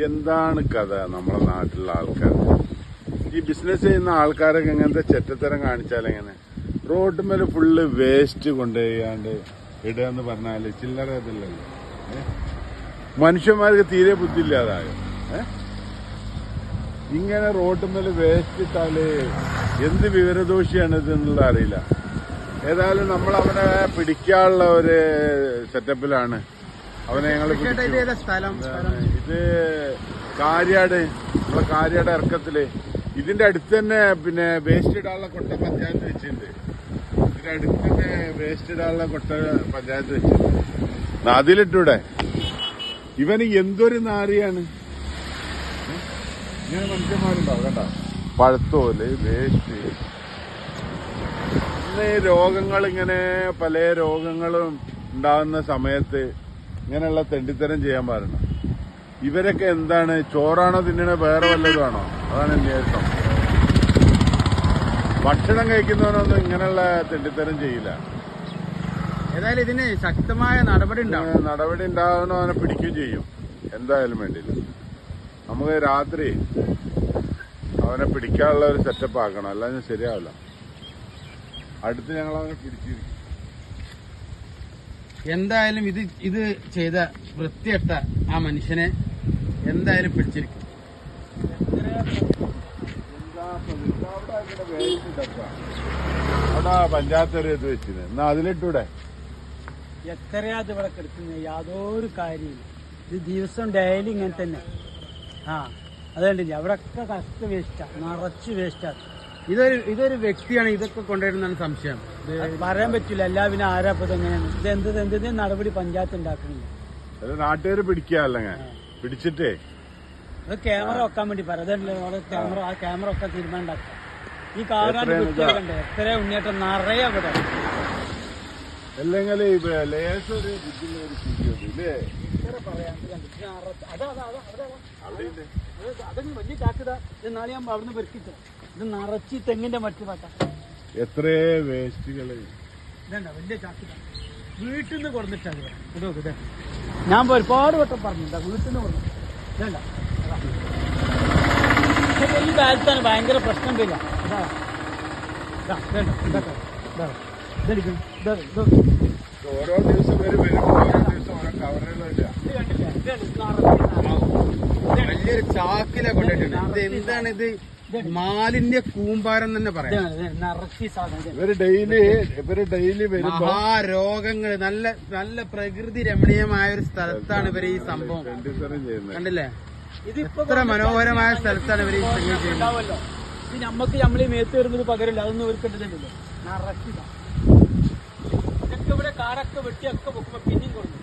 എന്താണ് കഥ നമ്മളെ നാട്ടിലുള്ള ആൾക്കാർ? ഈ ബിസിനസ് ചെയ്യുന്ന ആൾക്കാരൊക്കെ ഇങ്ങനത്തെ ചെറ്റത്തരം കാണിച്ചാൽ എങ്ങനെ? റോഡ് മേലെ ഫുള്ള് വേസ്റ്റ് കൊണ്ടുപോയാണ്ട് ഇടുക എന്ന് പറഞ്ഞാല് ചില്ലറ ഇതില്ലല്ലോ. മനുഷ്യന്മാർക്ക് തീരെ ബുദ്ധിയില്ലാതായോ? ഇങ്ങനെ റോഡ് മേലെ വേസ്റ്റ് ഇട്ടാല് എന്ത് വിവരദോഷിയാണ് ഇതെന്നുള്ള അറിയില്ല. ഏതായാലും നമ്മൾ അവനെ പിടിക്കാനുള്ള ഒരു സെറ്റപ്പിലാണ്. അവനെ ഞങ്ങൾ ഇത് കാര്യാട്, നമ്മളെ കാര്യാട് ഇറക്കത്തില് ഇതിന്റെ അടുത്ത് തന്നെ പിന്നെ വേസ്റ്റ് ഇടാനുള്ള കൊട്ട പഞ്ചായത്ത് വെച്ചിട്ടുണ്ട്. ഇതിന്റെ അടുത്ത് തന്നെ വേസ്റ്റ് ഇടാനുള്ള കൊട്ട പഞ്ചായത്ത് വെച്ചിട്ടുണ്ട്. അതിലിട്ടൂടെ? ഇവന് എന്തൊരു നാറിയാണ്. ഇങ്ങനെ മനുഷ്യന്മാരുണ്ടാവും കണ്ട, പഴത്തോല് വേസ്റ്റ്. ഇന്ന് രോഗങ്ങൾ ഇങ്ങനെ പല രോഗങ്ങളും ഉണ്ടാകുന്ന സമയത്ത് ഇങ്ങനെയുള്ള തെണ്ടിത്തരം ചെയ്യാൻ പാടില്ല. ഇവരൊക്കെ എന്താണ്, ചോറാണോ തിന്നണ വേറെ വല്ലതുമാണോ? അതാണ് എന്റെ സംശയം. ഭക്ഷണം കഴിക്കുന്നവനൊന്നും ഇങ്ങനെയുള്ള തെണ്ടിത്തരം ചെയ്യില്ല. ഏതായാലും ഇതിന് ശക്തമായ നടപടി ഉണ്ടാവണോ അവനെ പിടിക്കുകയും ചെയ്യും. എന്തായാലും വേണ്ടില്ല. നമുക്ക് രാത്രി അവനെ പിടിക്കാനുള്ള ഒരു സെറ്റപ്പ് ആക്കണം, അല്ലാതെ ശരിയാവില്ല. അടുത്ത് ഞങ്ങൾ അവനെ പിടിച്ചിരിക്കും. എന്തായാലും ഇത് ചെയ്ത വൃത്തികെട്ട ആ മനുഷ്യനെ എന്തായാലും പിടിച്ചിരിക്കും. അവിടെ പഞ്ചായത്ത് ഒരു ഇത് വെച്ചത് എന്നാ അതിലിട്ടൂടെ? എത്രയാ ഇത് ഇവിടെ കിടക്കുന്നത്? യാതൊരു കാര്യമില്ല. ഇത് ദിവസം ഡെയിലി ഇങ്ങനെ തന്നെ. അതുകൊണ്ടില്ല, അവിടെയൊക്കെ കഷ്ട വേസ്റ്റാ, നിറച്ച് വേസ്റ്റാ. ഇതൊരു വ്യക്തിയാണ് ഇതൊക്കെ കൊണ്ടുവരുന്നതാണ് സംശയം. പറയാൻ പറ്റില്ല. എല്ലാവരും ആരാപ്പത് എങ്ങനെയാണ്? എന്ത് നടപടി പഞ്ചായത്ത് ഉണ്ടാക്കുന്നില്ല. നാട്ടുകാർ പിടിക്കുക പിടിച്ചിട്ടേ അത് ക്യാമറ വെക്കാൻ വേണ്ടി പറയാം. ആ ക്യാമറ ഒക്കെ തീരുമാനം ഉണ്ടാക്കാം. ഈ കാറാണ് കണ്ടേ എത്ര ഉണ്ണിയേട്ടം നിറയെ അവിടെ. അല്ലെങ്കിൽ വലിയ ചാക്കിതാ. നാളെ ഞാൻ അവിടുന്ന് പെരുക്കിട്ടോ. ഇത് നിറച്ച് തെങ്ങിന്റെ മറ്റു പാട്ട. എത്ര വേസ്റ്റുകള് ഇതണ്ട വലിയ ചാക്കിതാ. വീട്ടിൽ നിന്ന് കൊടുത്തിട്ടാണ് ഇത്. ഞാൻ ഒരുപാട് വട്ടം പറഞ്ഞില്ല, വീട്ടിൽ നിന്ന് കൊടുത്തു. ഇതണ്ട ഈ കാലത്താണ് ഭയങ്കര പ്രശ്നം വരിക. ഓരോ ദിവസം വലിയൊരു ചാക്കിലെ കൊണ്ടിട്ടുണ്ട്. ഇത് എന്താണ്? ഇത് മാലിന്യ കൂമ്പാരം തന്നെ പറയാം. ഇവര് ഡെയിലി മഹാരോഗങ്ങൾ, നല്ല നല്ല പ്രകൃതി രമണീയമായ ഒരു സ്ഥലത്താണ് ഇവര് ഈ സംഭവം കണ്ടില്ലേ? ഇത്ര മനോഹരമായ സ്ഥലത്താണ് ഇവര് ഈ സംഗതി ചെയ്യുന്നത്. നമ്മക്ക് നമ്മളീ മേത്ത് വരുന്നത് പകരമില്ല, അതൊന്നും ഇവർക്ക് ഇടുന്നില്ലല്ലോ. നിറച്ചില്ല. ഇതൊക്കെ ഇവിടെ കാടൊക്കെ വെട്ടിയൊക്കെ വെക്കുമ്പോ പിന്നെയും കുറഞ്ഞു.